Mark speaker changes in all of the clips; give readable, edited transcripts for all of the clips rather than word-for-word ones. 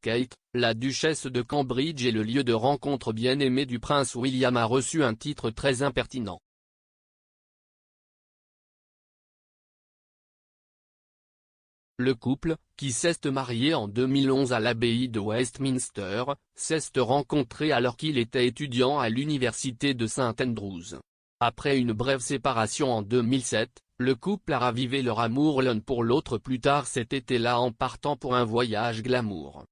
Speaker 1: Kate, la duchesse de Cambridge est le lieu de rencontre bien-aimé du prince William, a reçu un titre très impertinent. Le couple, qui s'est marié en 2011 à l'abbaye de Westminster, s'est rencontré alors qu'il était étudiant à l'université de St Andrews. Après une brève séparation en 2007, le couple a ravivé leur amour l'un pour l'autre plus tard cet été-là en partant pour un voyage glamour.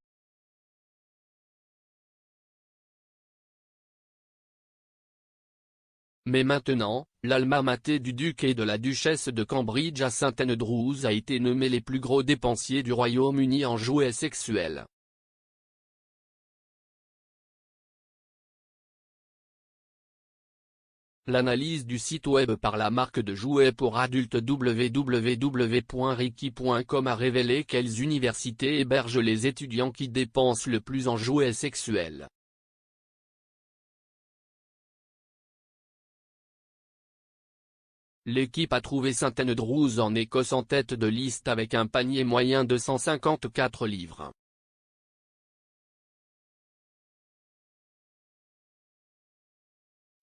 Speaker 1: Mais maintenant, l'alma mater du duc et de la duchesse de Cambridge à St Andrews a été nommé les plus gros dépensiers du Royaume-Uni en jouets sexuels. L'analyse du site web par la marque de jouets pour adultes www.ricky.com a révélé quelles universités hébergent les étudiants qui dépensent le plus en jouets sexuels. L'équipe a trouvé St Andrews en Écosse en tête de liste avec un panier moyen de 154 livres.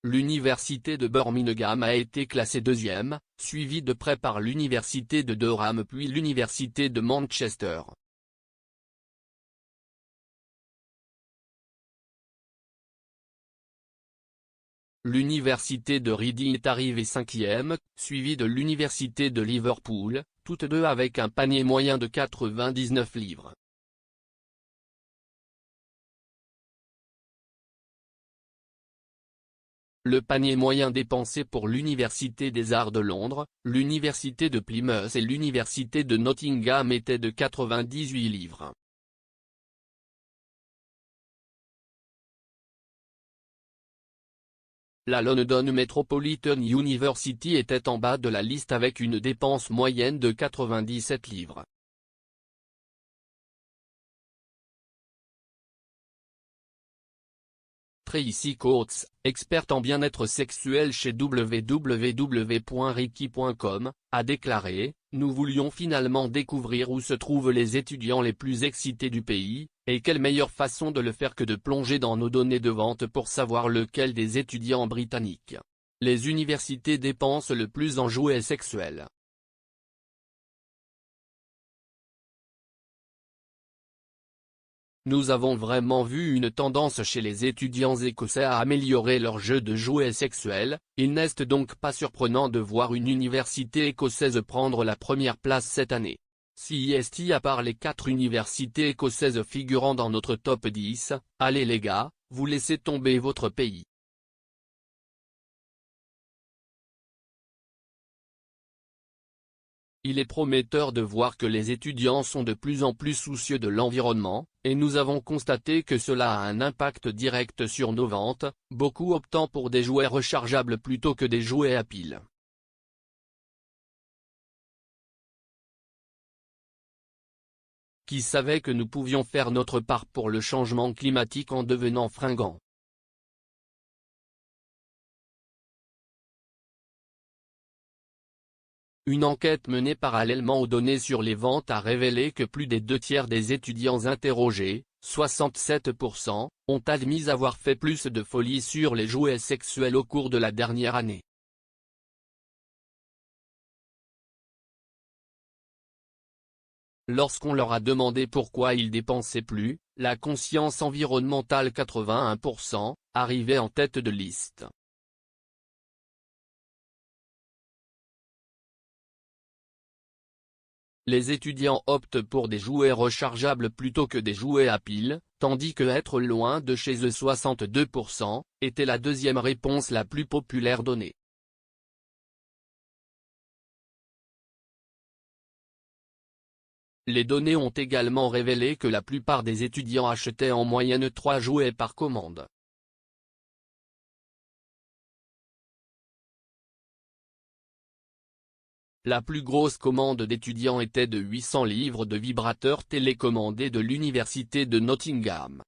Speaker 1: L'université de Birmingham a été classée deuxième, suivie de près par l'université de Durham puis l'université de Manchester. L'université de Reading est arrivée cinquième, suivie de l'université de Liverpool, toutes deux avec un panier moyen de 99 livres. Le panier moyen dépensé pour l'Université des Arts de Londres, l'Université de Plymouth et l'Université de Nottingham était de 98 livres. La London Metropolitan University était en bas de la liste avec une dépense moyenne de 97 livres. Tracy Coates, experte en bien-être sexuel chez www.ricky.com, a déclaré « Nous voulions finalement découvrir où se trouvent les étudiants les plus excités du pays, et quelle meilleure façon de le faire que de plonger dans nos données de vente pour savoir lequel des étudiants britanniques. Les universités dépensent le plus en jouets sexuels. » Nous avons vraiment vu une tendance chez les étudiants écossais à améliorer leur jeu de jouets sexuels, il n'est donc pas surprenant de voir une université écossaise prendre la première place cette année. CIST à part les 4 universités écossaises figurant dans notre top 10, allez les gars, vous laissez tomber votre pays. Il est prometteur de voir que les étudiants sont de plus en plus soucieux de l'environnement, et nous avons constaté que cela a un impact direct sur nos ventes, beaucoup optant pour des jouets rechargeables plutôt que des jouets à piles. Qui savait que nous pouvions faire notre part pour le changement climatique en devenant fringants? Une enquête menée parallèlement aux données sur les ventes a révélé que plus des 2/3 des étudiants interrogés, 67%, ont admis avoir fait plus de folie sur les jouets sexuels au cours de la dernière année. Lorsqu'on leur a demandé pourquoi ils dépensaient plus, la conscience environnementale 81%, arrivait en tête de liste. Les étudiants optent pour des jouets rechargeables plutôt que des jouets à piles, tandis que être loin de chez eux 62%, était la deuxième réponse la plus populaire donnée. Les données ont également révélé que la plupart des étudiants achetaient en moyenne 3 jouets par commande. La plus grosse commande d'étudiants était de 800 livres de vibrateurs télécommandés de l'université de Nottingham.